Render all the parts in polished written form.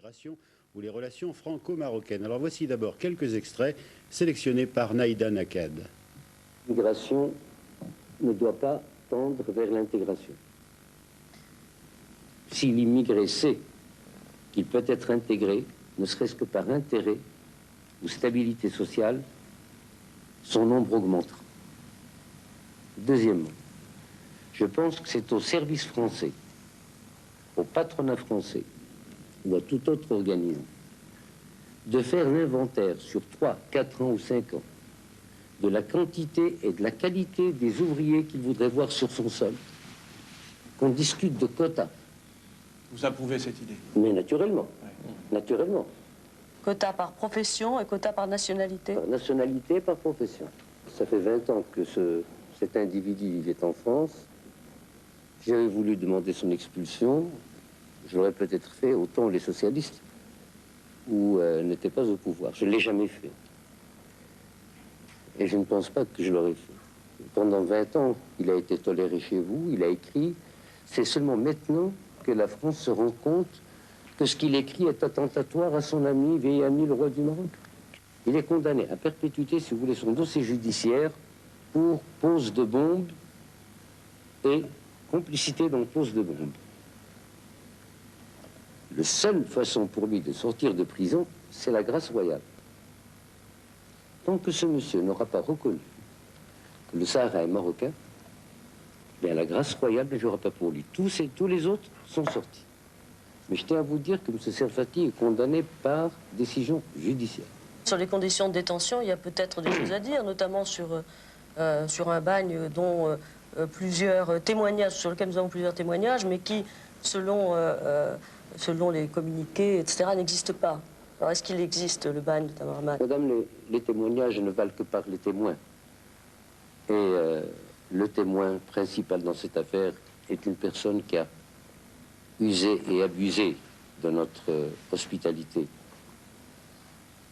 l'immigration ou les relations franco-marocaines. Alors voici d'abord quelques extraits sélectionnés par Naïda Nakad. L'immigration ne doit pas tendre vers l'intégration. Si l'immigré sait qu'il peut être intégré, ne serait-ce que par intérêt ou stabilité sociale, son nombre augmentera. Deuxièmement, je pense que c'est au service français, au patronat français ou à tout autre organisme de faire l'inventaire sur 3, 4 ans ou 5 ans de la quantité et de la qualité des ouvriers qu'il voudrait voir sur son sol, qu'on discute de quotas. Vous approuvez cette idée? Mais naturellement, naturellement. Quota par profession et quota par nationalité? Par nationalité et par profession. Ça fait 20 ans que cet individu vivait en France. J'avais voulu demander son expulsion. Je l'aurais peut-être fait, autant les socialistes, où n'étaient pas au pouvoir. Je ne l'ai jamais fait. Et je ne pense pas que je l'aurais fait. Pendant 20 ans, il a été toléré chez vous, il a écrit. C'est seulement maintenant que la France se rend compte que ce qu'il écrit est attentatoire à son ami, vieil ami, le roi du Maroc. Il est condamné à perpétuité, si vous voulez, son dossier judiciaire pour pose de bombe et complicité dans pose de bombe. La seule façon pour lui de sortir de prison, c'est la grâce royale. Tant que ce monsieur n'aura pas reconnu que le Sahara est marocain, bien la grâce royale ne jouera pas pour lui. Tous les autres sont sortis. Mais je tiens à vous dire que M. Serfati est condamné par décision judiciaire. Sur les conditions de détention, il y a peut-être des choses à dire, notamment sur un bagne dont plusieurs témoignages, sur lequel nous avons plusieurs témoignages, mais qui, selon les communiqués, etc., n'existe pas. Alors, est-ce qu'il existe, le bagne de Tamarman? Madame, les témoignages ne valent que par les témoins. Et le témoin principal dans cette affaire est une personne qui a usé et abusé de notre hospitalité.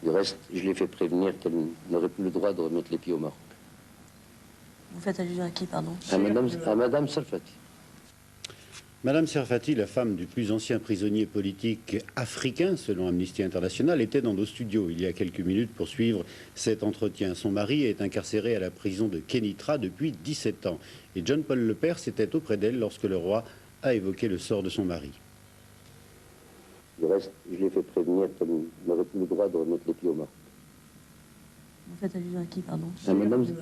Du reste, je l'ai fait prévenir qu'elle n'aurait plus le droit de remettre les pieds au Maroc. Vous faites allusion à qui, pardon? À Madame Serfati. Madame Serfati, la femme du plus ancien prisonnier politique africain, selon Amnesty International, était dans nos studios il y a quelques minutes pour suivre cet entretien. Son mari est incarcéré à la prison de Kénitra depuis 17 ans. Et John-Paul Lepers était auprès d'elle lorsque le roi a évoqué le sort de son mari. Du reste, je l'ai fait prévenir qu'elle n'aurait plus le droit de remettre les pieds au Maroc. Vous faites allusion à qui, pardon? À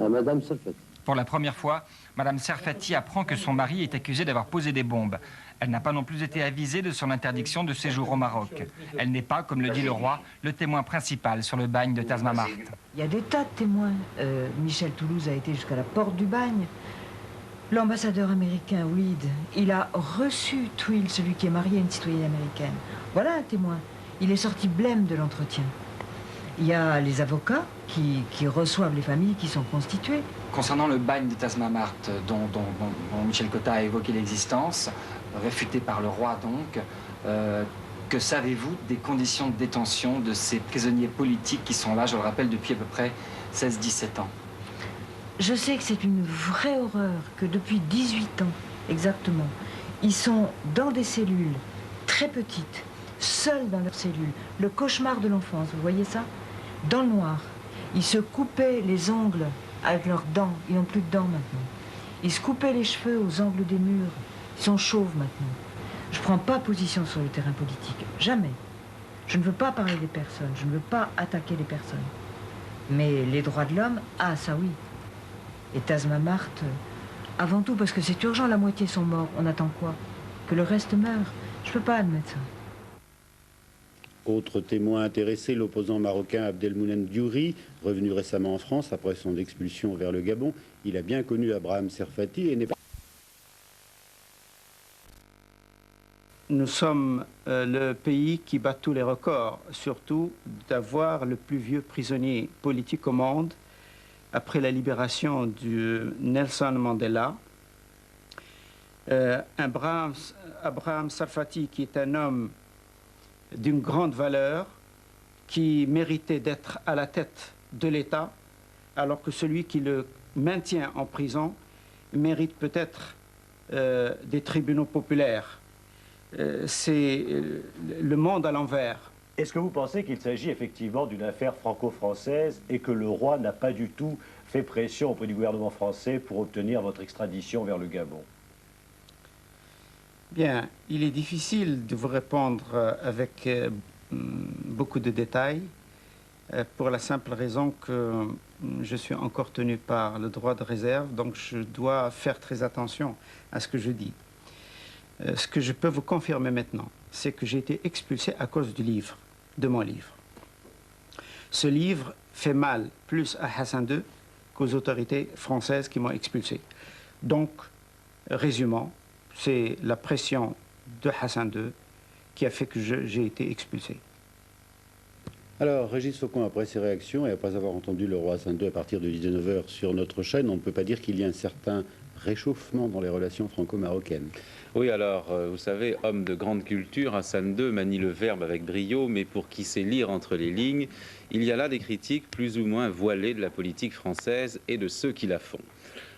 Madame Serfati. Pour la première fois, Madame Serfati apprend que son mari est accusé d'avoir posé des bombes. Elle n'a pas non plus été avisée de son interdiction de séjour au Maroc. Elle n'est pas, comme le dit le roi, le témoin principal sur le bagne de Tazmamart. Il y a des tas de témoins. Michel Toulouse a été jusqu'à la porte du bagne. L'ambassadeur américain, Weed, il a reçu Twill, celui qui est marié à une citoyenne américaine. Voilà un témoin. Il est sorti blême de l'entretien. Il y a les avocats qui reçoivent les familles qui sont constituées. Concernant le bagne de Tazmamart, dont Michel Cotta a évoqué l'existence, réfuté par le roi donc, que savez-vous des conditions de détention de ces prisonniers politiques qui sont là, je le rappelle, depuis à peu près 16-17 ans? Je sais que c'est une vraie horreur, que depuis 18 ans, exactement, ils sont dans des cellules très petites, seuls dans leurs cellules. Le cauchemar de l'enfance, vous voyez ça? Dans le noir. Ils se coupaient les ongles avec leurs dents. Ils n'ont plus de dents maintenant. Ils se coupaient les cheveux aux angles des murs. Ils sont chauves maintenant. Je ne prends pas position sur le terrain politique. Jamais. Je ne veux pas parler des personnes. Je ne veux pas attaquer les personnes. Mais les droits de l'homme, ah ça oui. Et Tazmamart, avant tout, parce que c'est urgent, la moitié sont morts. On attend quoi? Que le reste meure? Je ne peux pas admettre ça. Autre témoin intéressé, l'opposant marocain Abdelmounen Diouri, revenu récemment en France après son expulsion vers le Gabon. Il a bien connu Abraham Serfati et n'est pas... Nous sommes le pays qui bat tous les records, surtout d'avoir le plus vieux prisonnier politique au monde après la libération de Nelson Mandela. Abraham Serfati, qui est un homme d'une grande valeur, qui méritait d'être à la tête de l'État, alors que celui qui le maintient en prison mérite peut-être des tribunaux populaires. c'est le monde à l'envers. Est-ce que vous pensez qu'il s'agit effectivement d'une affaire franco-française et que le roi n'a pas du tout fait pression auprès du gouvernement français pour obtenir votre extradition vers le Gabon? Bien, il est difficile de vous répondre avec beaucoup de détails pour la simple raison que je suis encore tenu par le droit de réserve, donc je dois faire très attention à ce que je dis. Ce que je peux vous confirmer maintenant, c'est que j'ai été expulsé à cause du livre, de mon livre. Ce livre fait mal plus à Hassan II qu'aux autorités françaises qui m'ont expulsé. Donc, résumons, c'est la pression de Hassan II qui a fait que j'ai été expulsé. Alors, Régis Faucon, après ces réactions et après avoir entendu le roi Hassan II à partir de 19 h sur notre chaîne, on ne peut pas dire qu'il y a un certain réchauffement dans les relations franco-marocaines. Oui, alors, vous savez, homme de grande culture, Hassan II manie le verbe avec brio, mais pour qui sait lire entre les lignes, il y a là des critiques plus ou moins voilées de la politique française et de ceux qui la font.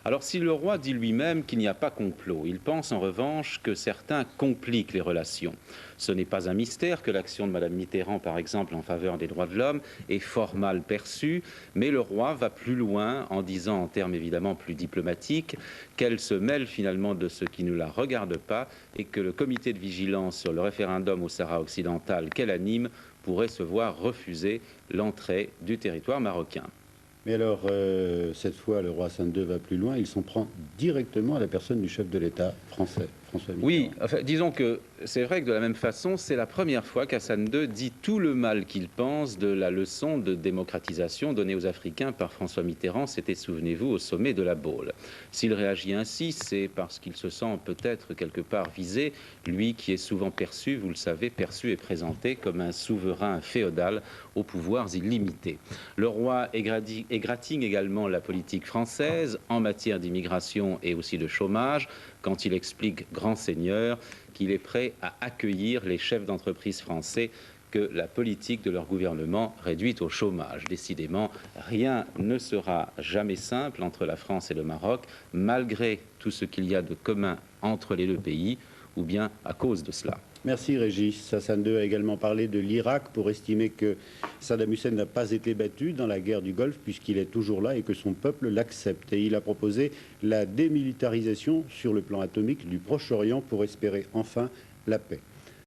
Alors, si le roi dit lui-même qu'il n'y a pas complot, il pense en revanche que certains compliquent les relations. Ce n'est pas un mystère que l'action de Mme Mitterrand, par exemple, en faveur des droits de l'homme, est fort mal perçue, mais le roi va plus loin en disant, en termes évidemment plus diplomatiques, qu'elle se mêle finalement de ce qui ne la regarde pas et que le comité de vigilance sur le référendum au Sahara occidental qu'elle anime pourrait se voir refuser l'entrée du territoire marocain. Mais alors, cette fois, le roi Hassan II va plus loin, il s'en prend directement à la personne du chef de l'État français, François Mitterrand. Oui, enfin, disons que c'est vrai que de la même façon, c'est la première fois qu'Hassan II dit tout le mal qu'il pense de la leçon de démocratisation donnée aux Africains par François Mitterrand, c'était, souvenez-vous, au sommet de la Baule. S'il réagit ainsi, c'est parce qu'il se sent peut-être quelque part visé, lui qui est souvent perçu, vous le savez, perçu et présenté comme un souverain féodal aux pouvoirs illimités. Le roi égratigne également la politique française en matière d'immigration et aussi de chômage, quand il explique, grand seigneur, qu'il est prêt à accueillir les chefs d'entreprise français que la politique de leur gouvernement réduit au chômage. Décidément, rien ne sera jamais simple entre la France et le Maroc, malgré tout ce qu'il y a de commun entre les deux pays, ou bien à cause de cela. Merci Régis. Hassan II a également parlé de l'Irak pour estimer que Saddam Hussein n'a pas été battu dans la guerre du Golfe puisqu'il est toujours là et que son peuple l'accepte. Et il a proposé la démilitarisation sur le plan atomique du Proche-Orient pour espérer enfin la paix.